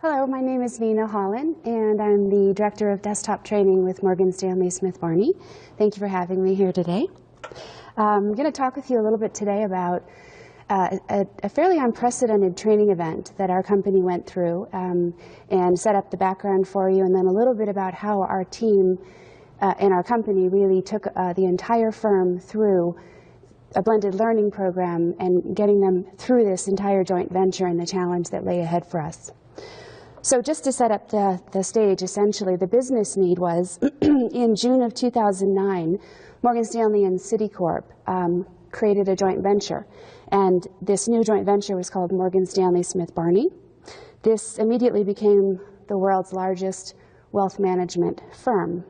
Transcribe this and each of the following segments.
Hello, my name is Nina Holland, and I'm the Director of Desktop Training with Morgan Stanley Smith Barney. Thank you for having me here today. I'm going to talk with you a little bit today about a fairly unprecedented training event that our company went through and set up the background for you, and then a little bit about how our team and our company really took the entire firm through a blended learning program and getting them through this entire joint venture and the challenge that lay ahead for us. So just to set up the stage, essentially, the business need was, in June of 2009, Morgan Stanley and Citicorp created a joint venture. And this new joint venture was called Morgan Stanley Smith Barney. This immediately became the world's largest wealth management firm.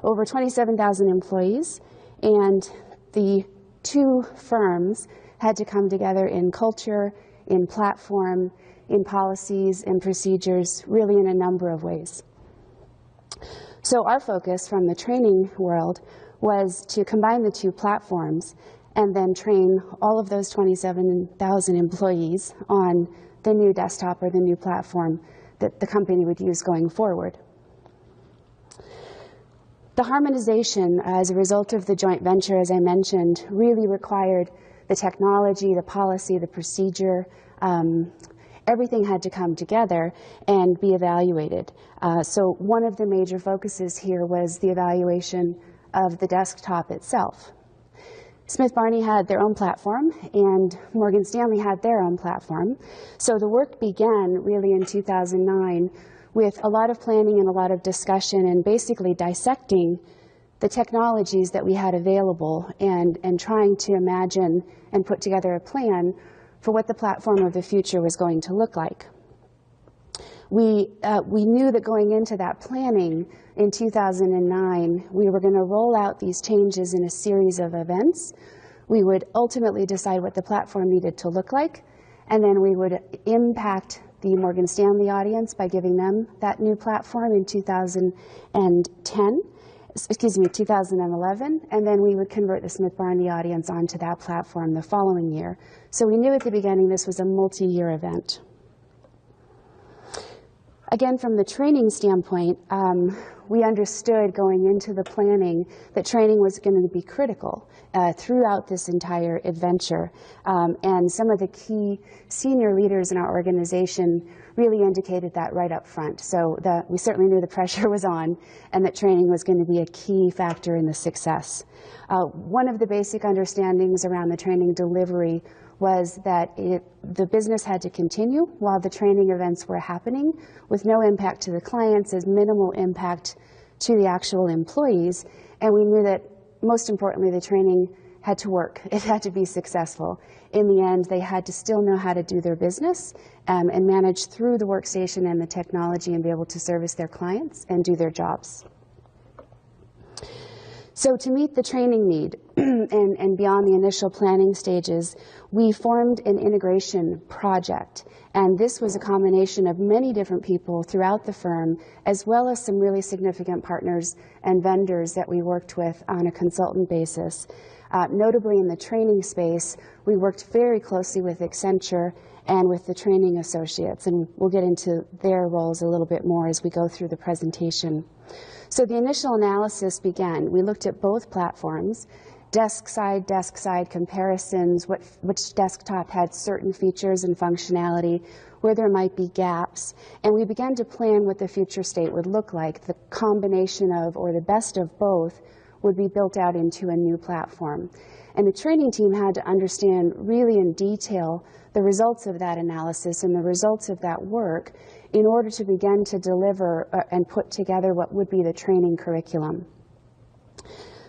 Over 27,000 employees, and the two firms had to come together in culture, in platform, in policies and procedures, really in a number of ways. So our focus from the training world was to combine the two platforms and then train all of those 27,000 employees on the new desktop or the new platform that the company would use going forward. The harmonization as a result of the joint venture, as I mentioned, really required the technology, the policy, the procedure. Everything had to come together and be evaluated. So one of the major focuses here was the evaluation of the desktop itself. Smith Barney had their own platform, and Morgan Stanley had their own platform. So the work began really in 2009 with a lot of planning and a lot of discussion and basically dissecting the technologies that we had available and trying to imagine and put together a plan for what the platform of the future was going to look like. We knew that going into that planning in 2009, we were going to roll out these changes in a series of events. We would ultimately decide what the platform needed to look like, and then we would impact the Morgan Stanley audience by giving them that new platform in 2011, and then we would convert the Smith Barney audience onto that platform the following year. So we knew at the beginning this was a multi-year event. Again, from the training standpoint, we understood going into the planning that training was going to be critical throughout this entire adventure. And some of the key senior leaders in our organization really indicated that right up front. So we certainly knew the pressure was on and that training was going to be a key factor in the success. One of the basic understandings around the training delivery was that the business had to continue while the training events were happening with no impact to the clients, as minimal impact to the actual employees. And we knew that, most importantly, the training had to work. It had to be successful. In the end, they had to still know how to do their business and manage through the workstation and the technology and be able to service their clients and do their jobs. So to meet the training need and beyond the initial planning stages, we formed an integration project. And this was a combination of many different people throughout the firm, as well as some really significant partners and vendors that we worked with on a consultant basis. Notably in the training space, we worked very closely with Accenture and with the training associates. And we'll get into their roles a little bit more as we go through the presentation. So the initial analysis began. We looked at both platforms, desk-side comparisons, which desktop had certain features and functionality, where there might be gaps. And we began to plan what the future state would look like. The combination of, or the best of both, would be built out into a new platform. And the training team had to understand really in detail the results of that analysis and the results of that work in order to begin to deliver and put together what would be the training curriculum.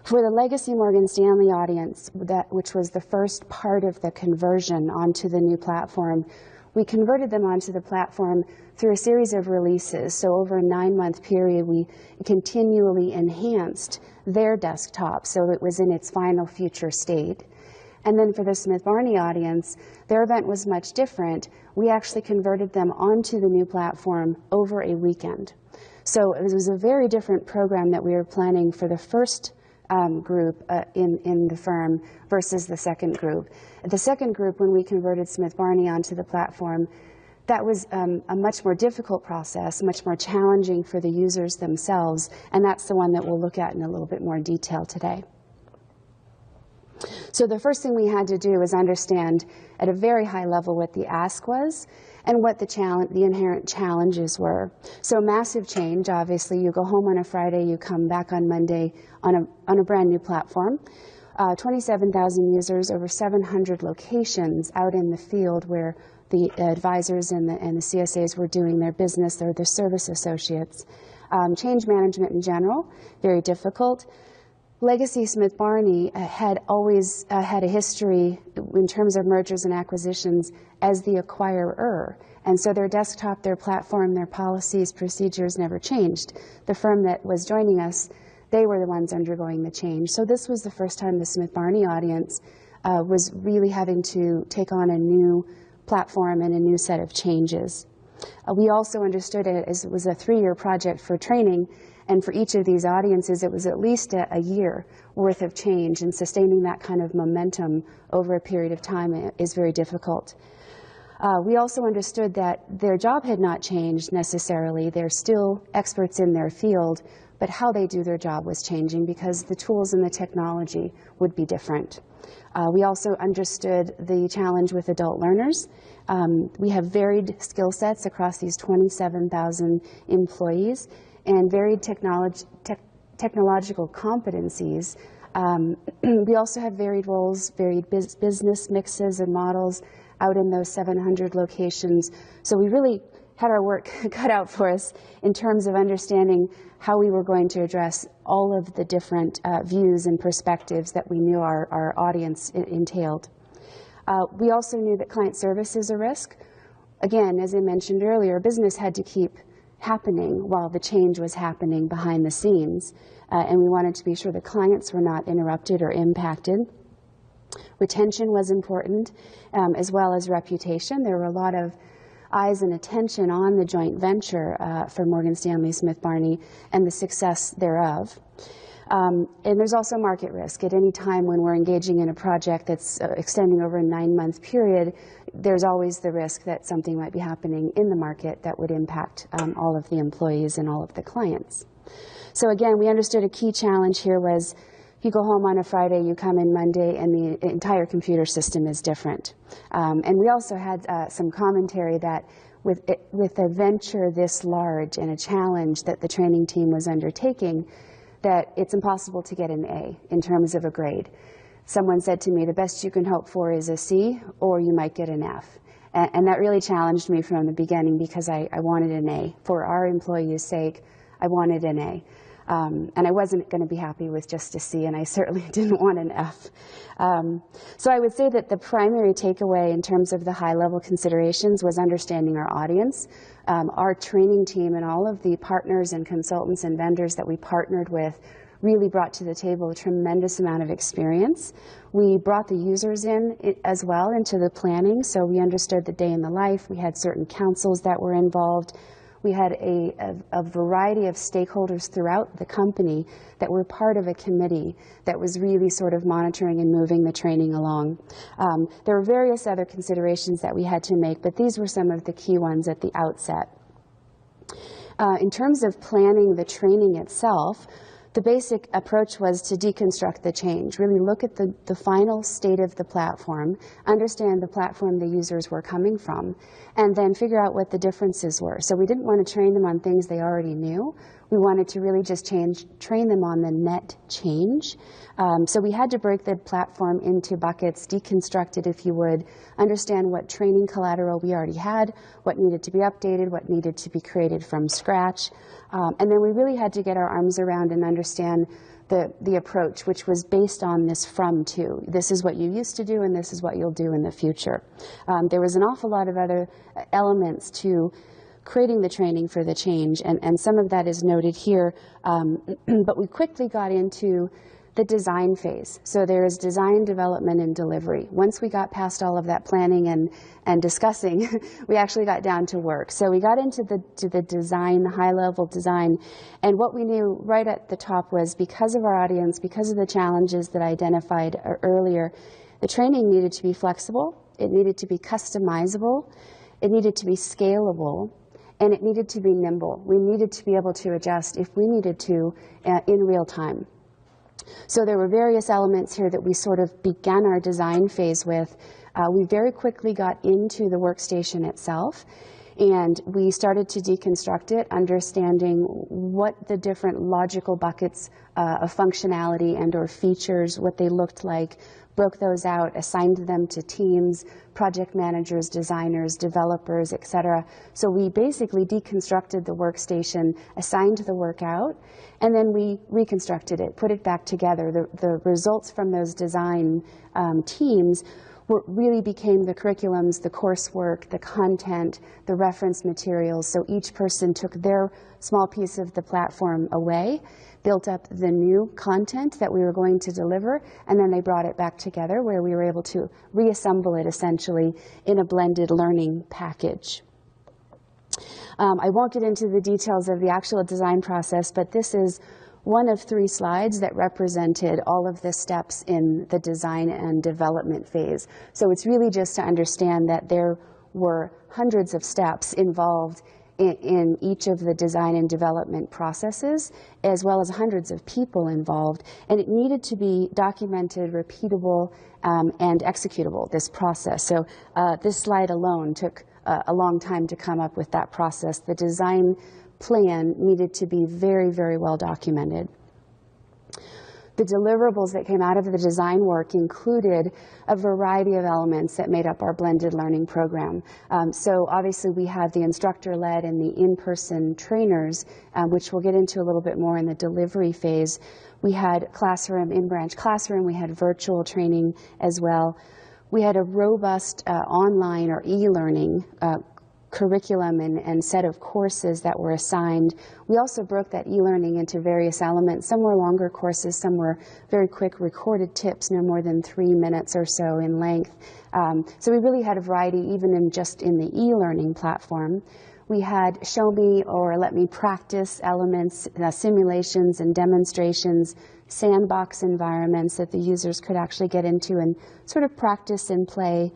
For the legacy Morgan Stanley audience, which was the first part of the conversion onto the new platform, we converted them onto the platform through a series of releases. So over a 9-month period, we continually enhanced their desktop so it was in its final future state. And then for the Smith Barney audience, their event was much different. We actually converted them onto the new platform over a weekend. So it was a very different program that we were planning for the first group in the firm versus the second group. The second group, when we converted Smith Barney onto the platform, that was a much more difficult process, much more challenging for the users themselves, and that's the one that we'll look at in a little bit more detail today. So the first thing we had to do was understand at a very high level what the ask was and what the inherent challenges were. So massive change, obviously. You go home on a Friday, you come back on Monday on a brand new platform. 27,000 users, over 700 locations out in the field where the advisors and the CSAs were doing their business, or their service associates. Change management in general, very difficult. Legacy Smith Barney had always had a history in terms of mergers and acquisitions as the acquirer. And so their desktop, their platform, their policies, procedures never changed. The firm that was joining us, they were the ones undergoing the change. So this was the first time the Smith Barney audience was really having to take on a new platform and a new set of changes. We also understood it as it was a 3-year project for training, and for each of these audiences it was at least a year worth of change, and sustaining that kind of momentum over a period of time is very difficult. We also understood that their job had not changed necessarily. They're still experts in their field, but how they do their job was changing because the tools and the technology would be different. We also understood the challenge with adult learners. We have varied skill sets across these 27,000 employees and varied technological competencies. We also have varied roles, varied business mixes and models out in those 700 locations. So we really had our work cut out for us in terms of understanding how we were going to address all of the different views and perspectives that we knew our audience entailed. We also knew that client service is a risk. Again, as I mentioned earlier, business had to keep happening while the change was happening behind the scenes, and we wanted to be sure the clients were not interrupted or impacted. Retention was important, as well as reputation. There were a lot of eyes and attention on the joint venture for Morgan Stanley Smith Barney and the success thereof. And there's also market risk. At any time when we're engaging in a project that's extending over a 9-month period, there's always the risk that something might be happening in the market that would impact all of the employees and all of the clients. So again, we understood a key challenge here was you go home on a Friday, you come in Monday, and the entire computer system is different. And we also had some commentary that with a venture this large and a challenge that the training team was undertaking, that it's impossible to get an A in terms of a grade. Someone said to me, the best you can hope for is a C, or you might get an F. And that really challenged me from the beginning because I wanted an A. For our employees' sake, I wanted an A. And I wasn't going to be happy with just a C, and I certainly didn't want an F. So I would say that the primary takeaway in terms of the high-level considerations was understanding our audience. Our training team and all of the partners and consultants and vendors that we partnered with really brought to the table a tremendous amount of experience. We brought the users in as well into the planning, so we understood the day in the life. We had certain councils that were involved. We had a variety of stakeholders throughout the company that were part of a committee that was really sort of monitoring and moving the training along. There were various other considerations that we had to make, but these were some of the key ones at the outset. In terms of planning the training itself, the basic approach was to deconstruct the change, really look at the final state of the platform, understand the platform the users were coming from, and then figure out what the differences were. So we didn't want to train them on things they already knew. We wanted to really just train them on the net change. So we had to break the platform into buckets, deconstruct it if you would, understand what training collateral we already had, what needed to be updated, what needed to be created from scratch. And then we really had to get our arms around and understand the approach, which was based on this from to. This is what you used to do, and this is what you'll do in the future. There was an awful lot of other elements to creating the training for the change, and some of that is noted here, but we quickly got into the design phase. So there is design, development, and delivery. Once we got past all of that planning and discussing, we actually got down to work. So we got into the design, the high-level design, and what we knew right at the top was because of our audience, because of the challenges that I identified earlier, the training needed to be flexible, it needed to be customizable, it needed to be scalable, and it needed to be nimble. We needed to be able to adjust if we needed to in real time. So there were various elements here that we sort of began our design phase with. We very quickly got into the workstation itself, and we started to deconstruct it, understanding what the different logical buckets of functionality and or features, what they looked like, broke those out, assigned them to teams, project managers, designers, developers, etc. So we basically deconstructed the workstation, assigned the work out, and then we reconstructed it, put it back together. The results from those design teams really became the curriculums, the coursework, the content, the reference materials. So each person took their small piece of the platform away, built up the new content that we were going to deliver, and then they brought it back together where we were able to reassemble it essentially in a blended learning package. I won't get into the details of the actual design process, but this is one of 3 slides that represented all of the steps in the design and development phase. So it's really just to understand that there were hundreds of steps involved in each of the design and development processes, as well as hundreds of people involved. And it needed to be documented, repeatable, and executable, this process. So this slide alone took a long time to come up with that process. The design plan needed to be very, very well documented. The deliverables that came out of the design work included a variety of elements that made up our blended learning program. So obviously we have the instructor-led and the in-person trainers, which we'll get into a little bit more in the delivery phase. We had classroom, in-branch classroom, we had virtual training as well. We had a robust online or e-learning curriculum and set of courses that were assigned. We also broke that e-learning into various elements. Some were longer courses, some were very quick recorded tips, no more than 3 minutes or so in length. So we really had a variety even in just in the e-learning platform. We had show me or let me practice elements, simulations and demonstrations, sandbox environments that the users could actually get into and sort of practice and play.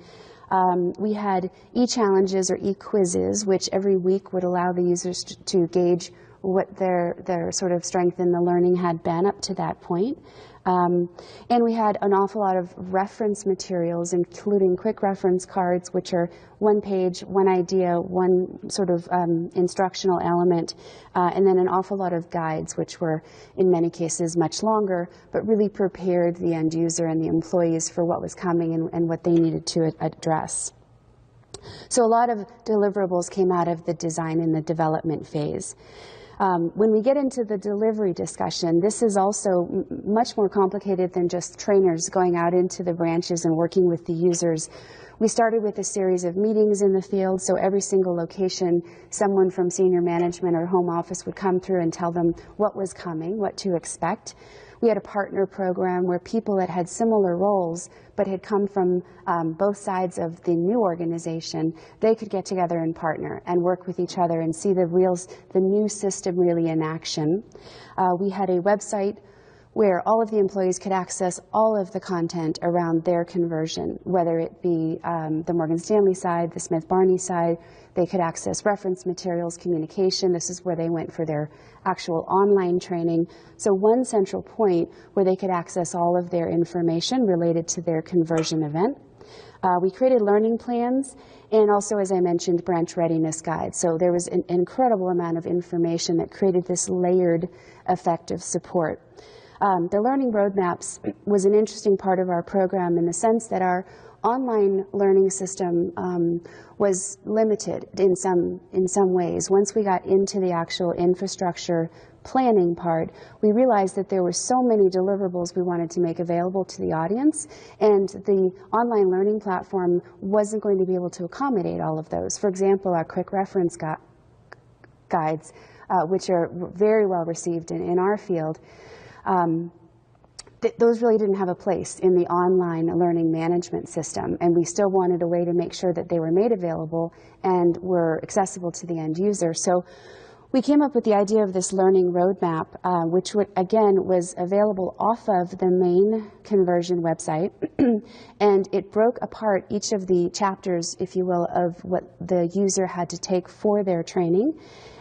We had e-challenges or e-quizzes, which every week would allow the users to gauge what their sort of strength in the learning had been up to that point. And we had an awful lot of reference materials, including quick reference cards, which are 1 page, 1 idea, 1 sort of instructional element, and then an awful lot of guides, which were in many cases much longer, but really prepared the end user and the employees for what was coming and what they needed to address. So a lot of deliverables came out of the design and the development phase. When we get into the delivery discussion, this is also much more complicated than just trainers going out into the branches and working with the users. We started with a series of meetings in the field, so every single location, someone from senior management or home office would come through and tell them what was coming, what to expect. We had a partner program where people that had similar roles but had come from both sides of the new organization, they could get together and partner and work with each other and see the new system really in action. We had a website where all of the employees could access all of the content around their conversion, whether it be the Morgan Stanley side, the Smith Barney side. They could access reference materials, communication. This is where they went for their actual online training. So one central point where they could access all of their information related to their conversion event. We created learning plans and also, as I mentioned, branch readiness guides. So there was an incredible amount of information that created this layered effect of support. The learning roadmaps was an interesting part of our program in the sense that our online learning system was limited in some ways. Once we got into the actual infrastructure planning part, we realized that there were so many deliverables we wanted to make available to the audience, and the online learning platform wasn't going to be able to accommodate all of those. For example, our quick reference guides, which are very well received in our field, those really didn't have a place in the online learning management system, and we still wanted a way to make sure that they were made available and were accessible to the end user. So we came up with the idea of this learning roadmap, which again was available off of the main conversion website. And it broke apart each of the chapters, if you will, of what the user had to take for their training.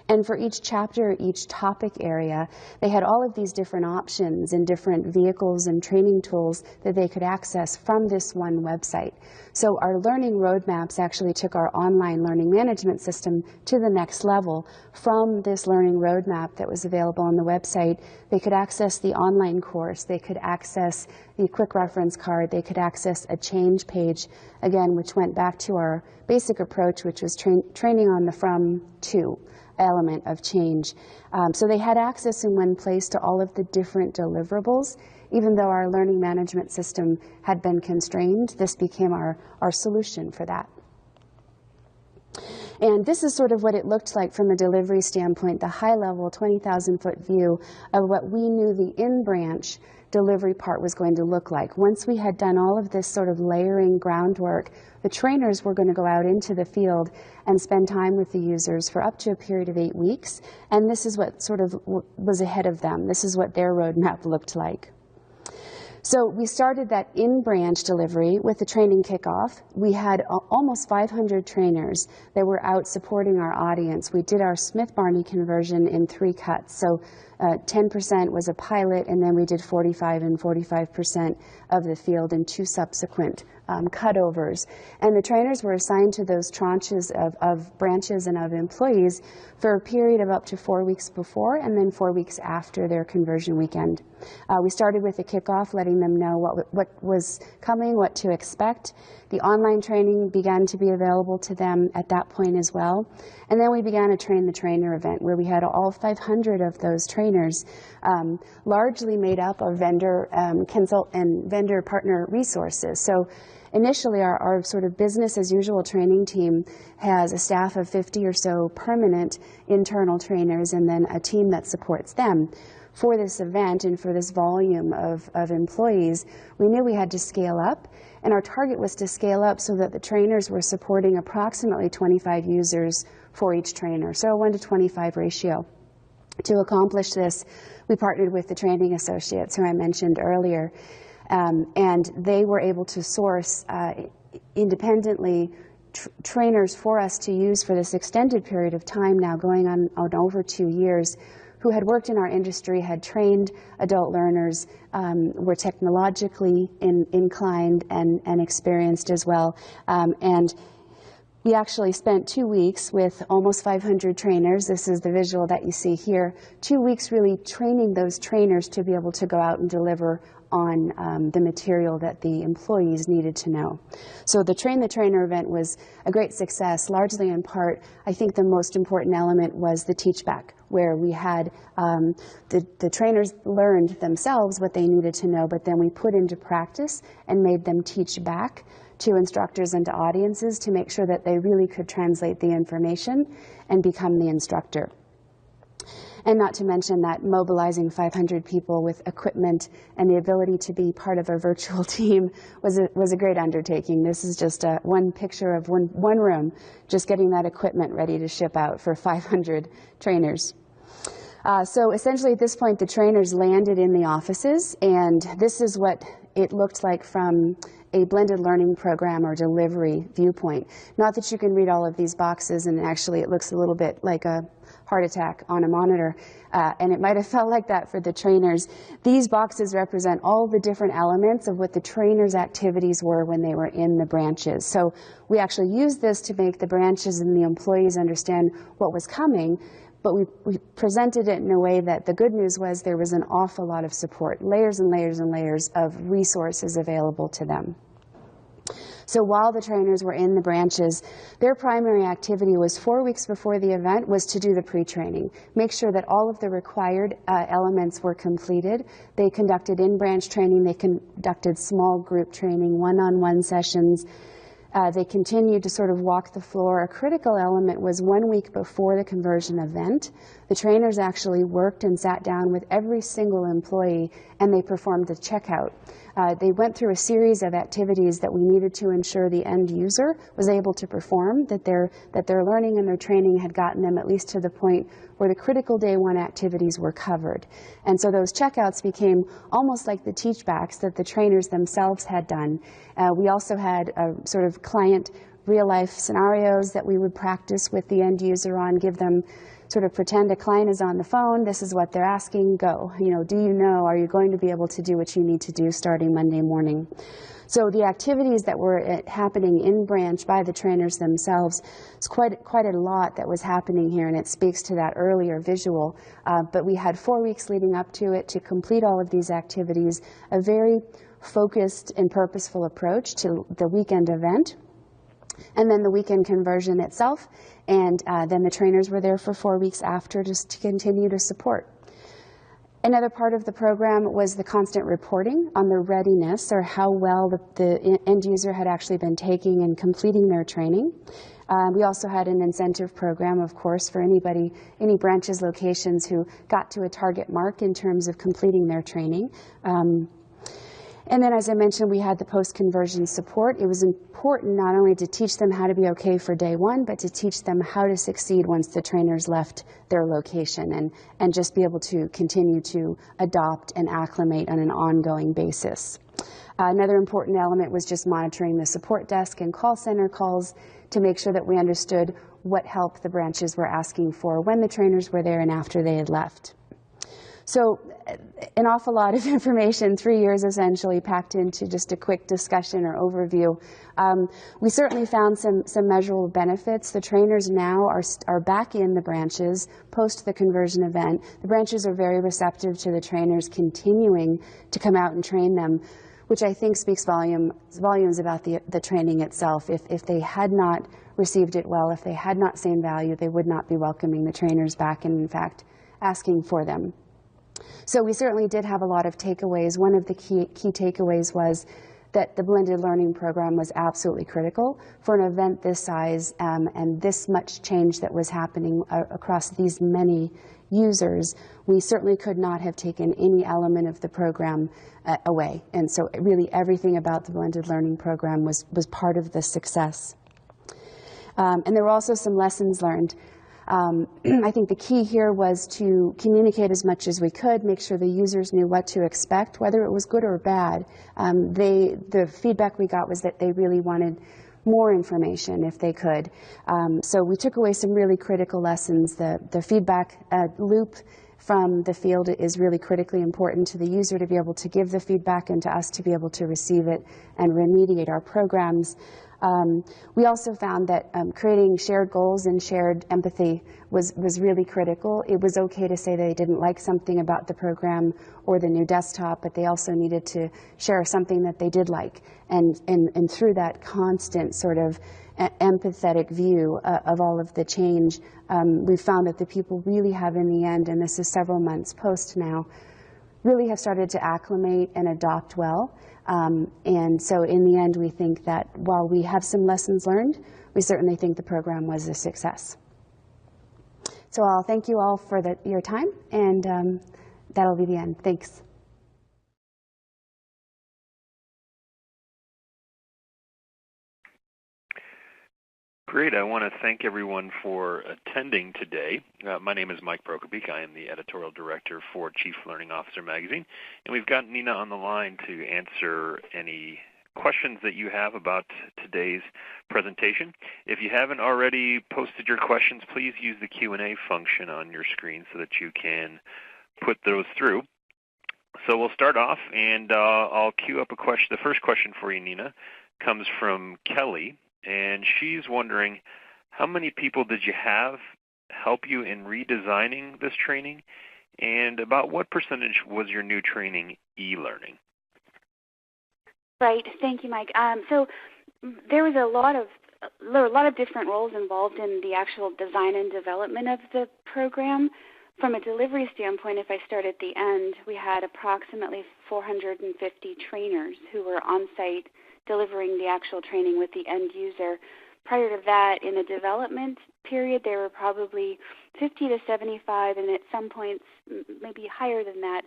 And for each chapter, each topic area, they had all of these different options and different vehicles and training tools that they could access from this one website. So our learning roadmaps actually took our online learning management system to the next level. From this learning roadmap that was available on the website, they could access the online course, they could access the quick reference card, they could access a change page, again, which went back to our basic approach, which was training on the from to element of change. So they had access in one place to all of the different deliverables. Even though our learning management system had been constrained, this became our solution for that. And this is sort of what it looked like from a delivery standpoint, the high-level 20,000-foot view of what we knew the in-branch delivery part was going to look like. Once we had done all of this sort of layering groundwork, the trainers were going to go out into the field and spend time with the users for up to a period of 8 weeks. And this is what sort of was ahead of them. This is what their roadmap looked like. So we started that in-branch delivery with the training kickoff. We had almost 500 trainers that were out supporting our audience. We did our Smith-Barney conversion in 3 cuts. So 10% was a pilot, and then we did 45 and 45% of the field in 2 subsequent cutovers. And the trainers were assigned to those tranches of branches and of employees for a period of up to 4 weeks before and then 4 weeks after their conversion weekend. We started with a kickoff, letting them know what was coming, what to expect. The online training began to be available to them at that point as well. And then we began a Train the Trainer event where we had all 500 of those trainers, largely made up of vendor consult and vendor partner resources. So initially, our sort of business as usual training team has a staff of 50 or so permanent internal trainers and then a team that supports them. For this event and for this volume of employees, we knew we had to scale up, and our target was to scale up so that the trainers were supporting approximately 25 users for each trainer, so a 1:25 ratio. To accomplish this, we partnered with the training associates who I mentioned earlier, and they were able to source independently trainers for us to use for this extended period of time now, going on over 2 years, who had worked in our industry, had trained adult learners, were technologically inclined and experienced as well. And we actually spent 2 weeks with almost 500 trainers. This is the visual that you see here. 2 weeks really training those trainers to be able to go out and deliver on the material that the employees needed to know. So the Train the Trainer event was a great success, largely in part. I think the most important element was the teach back, where we had the trainers learned themselves what they needed to know, but then we put into practice and made them teach back to instructors and to audiences to make sure that they really could translate the information and become the instructor. And not to mention that mobilizing 500 people with equipment and the ability to be part of a virtual team was a great undertaking. This is just one picture of one room, just getting that equipment ready to ship out for 500 trainers. So essentially at this point, the trainers landed in the offices, and this is what it looked like from a blended learning program or delivery viewpoint. Not that you can read all of these boxes, and actually it looks a little bit like a heart attack on a monitor, and it might have felt like that for the trainers. These boxes represent all the different elements of what the trainers' activities were when they were in the branches. So we actually used this to make the branches and the employees understand what was coming, but we presented it in a way that the good news was there was an awful lot of support, layers and layers and layers of resources available to them. So while the trainers were in the branches, their primary activity was 4 weeks before the event was to do the pre-training, make sure that all of the required elements were completed. They conducted in-branch training, they conducted small group training, one-on-one sessions. They continued to sort of walk the floor. A critical element was 1 week before the conversion event. The trainers actually worked and sat down with every single employee, and they performed the checkout. They went through a series of activities that we needed to ensure the end user was able to perform, that their learning and their training had gotten them at least to the point where the critical day one activities were covered. And so those checkouts became almost like the teachbacks that the trainers themselves had done. We also had sort of client real-life scenarios that we would practice with the end user on, give them sort of pretend a client is on the phone, this is what they're asking, go. You know, do you know, are you going to be able to do what you need to do starting Monday morning? So the activities that were happening in branch by the trainers themselves, it's quite a lot that was happening here, and it speaks to that earlier visual. But we had 4 weeks leading up to it to complete all of these activities, a very focused and purposeful approach to the weekend event, and then the weekend conversion itself, and then the trainers were there for 4 weeks after just to continue to support. Another part of the program was the constant reporting on the readiness, or how well the end user had actually been taking and completing their training. We also had an incentive program, of course, for anybody, any branches, locations who got to a target mark in terms of completing their training. And then, as I mentioned, we had the post-conversion support. It was important not only to teach them how to be okay for day one, but to teach them how to succeed once the trainers left their location, and just be able to continue to adopt and acclimate on an ongoing basis. Another important element was just monitoring the support desk and call center calls to make sure that we understood what help the branches were asking for when the trainers were there and after they had left. So an awful lot of information, 3 years essentially packed into just a quick discussion or overview. We certainly found some measurable benefits. The trainers now are back in the branches post the conversion event. The branches are very receptive to the trainers continuing to come out and train them, which I think speaks volumes about the training itself. If they had not received it well, if they had not seen value, they would not be welcoming the trainers back and, in fact, asking for them. So we certainly did have a lot of takeaways. One of the key takeaways was that the blended learning program was absolutely critical for an event this size, and this much change that was happening across these many users. We certainly could not have taken any element of the program away. And so really everything about the blended learning program was part of the success. And there were also some lessons learned. I think the key here was to communicate as much as we could, make sure the users knew what to expect, whether it was good or bad. The feedback we got was that they really wanted more information if they could. So we took away some really critical lessons. The feedback loop from the field is really critically important to the user to be able to give the feedback and to us to be able to receive it and remediate our programs. We also found that creating shared goals and shared empathy was really critical. It was okay to say they didn't like something about the program or the new desktop, but they also needed to share something that they did like. And through that constant sort of empathetic view of all of the change, we found that the people really have in the end, and this is several months post now, really have started to acclimate and adopt well. And so in the end, we think that while we have some lessons learned, we certainly think the program was a success. So I'll thank you all for your time, and that'll be the end. Thanks. Great. I want to thank everyone for attending today. My name is Mike Brokobeek. I am the editorial director for Chief Learning Officer magazine, and we've got Nina on the line to answer any questions that you have about today's presentation. If you haven't already posted your questions, please use the Q&A function on your screen so that you can put those through. So we'll start off, and I'll queue up a question. The first question for you, Nina, comes from Kelly. And she's wondering, how many people did you have help you in redesigning this training? And about what percentage was your new training e-learning? Right. Thank you, Mike. So there was a lot of different roles involved in the actual design and development of the program. From a delivery standpoint, if I start at the end, we had approximately 450 trainers who were on site delivering the actual training with the end user. Prior to that, in the development period, there were probably 50 to 75, and at some points, maybe higher than that,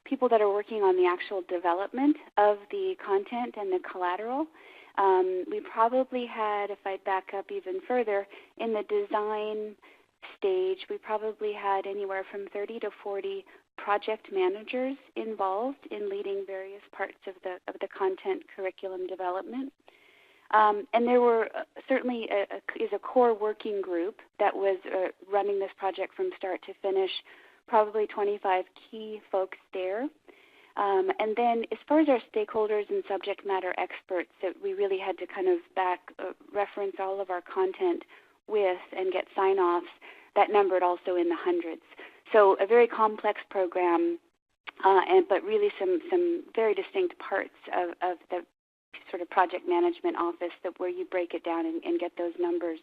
people that are working on the actual development of the content and the collateral. We probably had, if I back up even further, in the design stage, we probably had anywhere from 30 to 40 project managers involved in leading various parts of the content curriculum development. And there were certainly is a core working group that was running this project from start to finish, probably 25 key folks there. And then as far as our stakeholders and subject matter experts that we really had to kind of reference all of our content with and get sign-offs, that numbered also in the hundreds. So a very complex program, but really some very distinct parts of the sort of project management office where you break it down and get those numbers.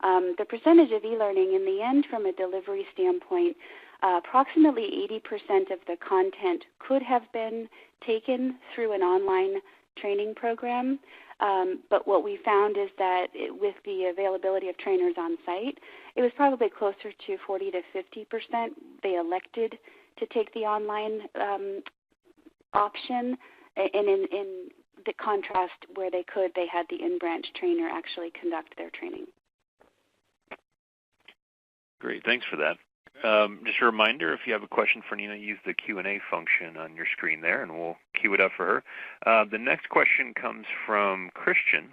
The percentage of e-learning in the end from a delivery standpoint, approximately 80% of the content could have been taken through an online training program. But what we found is that with the availability of trainers on site, it was probably closer to 40 to 50%. They elected to take the online option, and in the contrast where they could, they had the in-branch trainer actually conduct their training. Great, thanks for that. Just a reminder, if you have a question for Nina, use the Q&A function on your screen there, and we'll queue it up for her. The next question comes from Christian,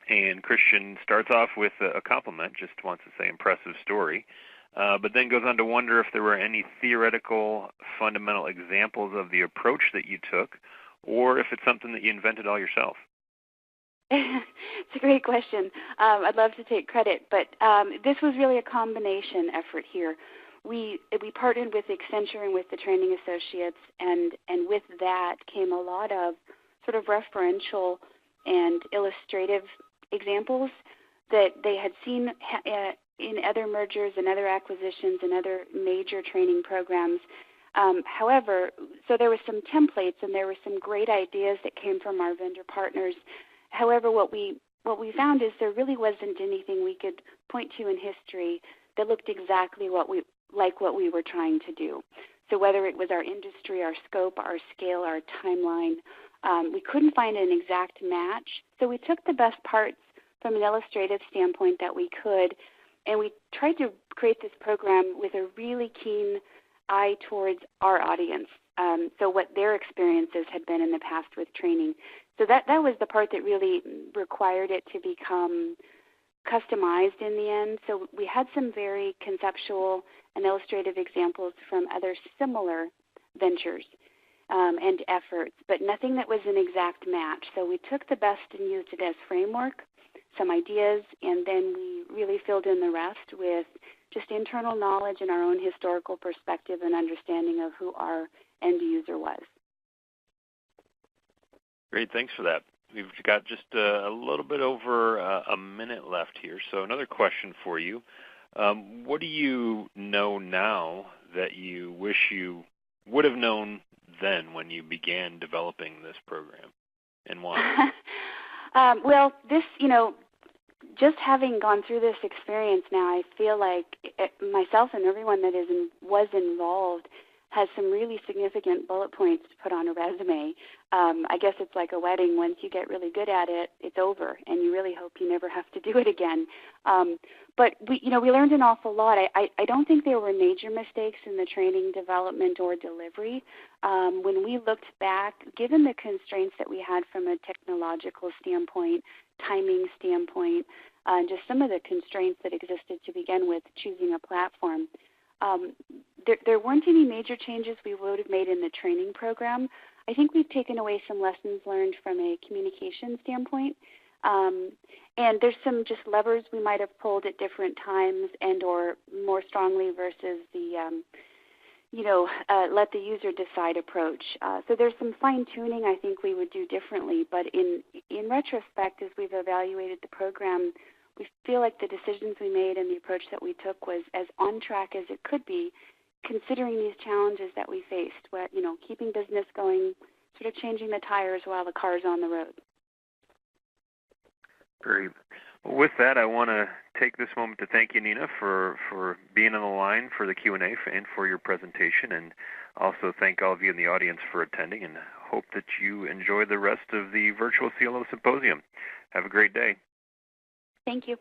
and Christian starts off with a compliment, just wants to say impressive story, but then goes on to wonder if there were any theoretical fundamental examples of the approach that you took, or if it's something that you invented all yourself. It's a great question. I'd love to take credit, but this was really a combination effort here. We partnered with Accenture and with the training associates, and with that came a lot of sort of referential and illustrative examples that they had seen in other mergers and other acquisitions and other major training programs. However, so there were some templates and there were some great ideas that came from our vendor partners. However, what we found is there really wasn't anything we could point to in history that looked exactly like what we were trying to do. So whether it was our industry, our scope, our scale, our timeline, we couldn't find an exact match. So we took the best parts from an illustrative standpoint that we could, and we tried to create this program with a really keen eye towards our audience, so what their experiences had been in the past with training. So that was the part that really required it to become customized in the end. So we had some very conceptual and illustrative examples from other similar ventures and efforts, but nothing that was an exact match. So we took the best and used it as framework, some ideas, and then we really filled in the rest with just internal knowledge and our own historical perspective and understanding of who our end user was. Great, thanks for that. We've got just a little bit over a minute left here, so another question for you. What do you know now that you wish you would have known then when you began developing this program, and why? Well, this, just having gone through this experience now, I feel like myself and everyone that was involved has some really significant bullet points to put on a resume. I guess it's like a wedding. Once you get really good at it, it's over, and you really hope you never have to do it again. But we learned an awful lot. I don't think there were major mistakes in the training, development, or delivery. When we looked back, given the constraints that we had from a technological standpoint, timing standpoint, and just some of the constraints that existed to begin with choosing a platform, there weren't any major changes we would have made in the training program. I think we've taken away some lessons learned from a communication standpoint. And there's some just levers we might have pulled at different times and or more strongly versus the, let the user decide approach. So there's some fine-tuning I think we would do differently. But in retrospect, as we've evaluated the program, we feel like the decisions we made and the approach that we took was as on track as it could be, considering these challenges that we faced, where, keeping business going, sort of changing the tires while the car's on the road. Great. With that, I want to take this moment to thank you, Nina, for being on the line for the Q&A and for your presentation, and also thank all of you in the audience for attending, and hope that you enjoy the rest of the virtual CLO Symposium. Have a great day. Thank you.